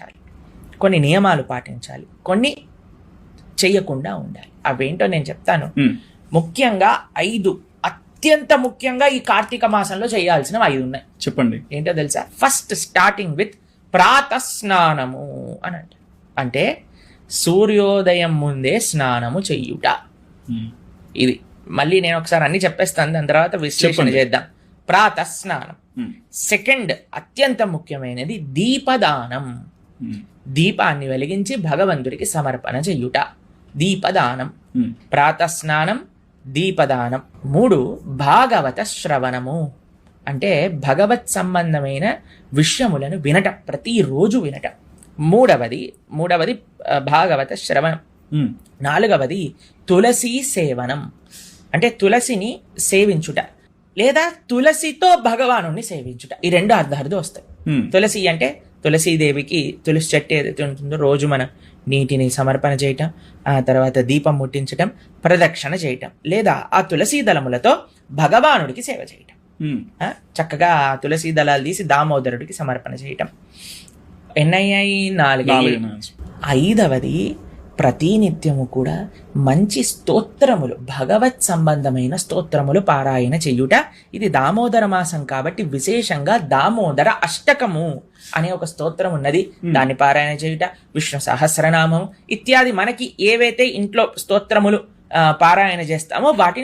పాటించాలి, కొన్ని నియమాలు పాటించాలి, కొన్ని చెయ్యకుండా ఉండాలి. అవేంటో నేను చెప్తాను. ముఖ్యంగా 5, అత్యంత ముఖ్యంగా ఈ కార్తీక మాసంలో చేయాల్సినవి 5 ఉన్నాయి. చెప్పండి. ఏంటో తెలుసా? ఫస్ట్ స్టార్టింగ్ విత్ ప్రాతస్నానము అని అంటే సూర్యోదయం ముందే స్నానము చెయ్యుట. ఇది మళ్ళీ నేను ఒకసారి అన్ని చెప్పేస్తాను, దాని తర్వాత విశ్లేషణ చేద్దాం. ప్రాతస్నానం. సెకండ్ అత్యంత ముఖ్యమైనది దీపదానం. దీపాన్ని వెలిగించి భగవంతుడికి సమర్పణ చెయ్యుట, దీపదానం. ప్రాతస్నానం, దీపదానం. 3 భాగవత శ్రవణము, అంటే భగవత్ సంబంధమైన విషయములను వినటం, ప్రతిరోజు వినటం. మూడవది భాగవత శ్రవణం. 4వది తులసి సేవనం, అంటే తులసిని సేవించుట లేదా తులసితో భగవానుని సేవించుట. ఈ 2 అర్ధార్థం వస్తాయి. తులసి అంటే తులసీదేవికి తులసి చెట్టు ఏదైతే ఉంటుందో రోజు మనం నీటిని సమర్పణ చేయటం, ఆ తర్వాత దీపం ముట్టించటం, ప్రదక్షిణ చేయటం, లేదా ఆ తులసీ దళములతో భగవానుడికి సేవ చేయటం. చక్కగా ఆ తులసీ దళాలు తీసి దామోదరుడికి సమర్పణ చేయటం. ఎన్నయ్యాయి? 4. 5వది ప్రతినిత్యము కూడా మంచి స్తోత్రములు, భగవత్ సంబంధమైన స్తోత్రములు పారాయణ చెయ్యుట. ఇది దామోదర మాసం కాబట్టి విశేషంగా దామోదర అష్టకము అనే ఒక స్తోత్రం ఉన్నది, దాన్ని పారాయణ చేయుట. విష్ణు సహస్రనామం ఇత్యాది మనకి ఏవైతే ఇంట్లో స్తోత్రములు పారాయణ చేస్తామో వాటిని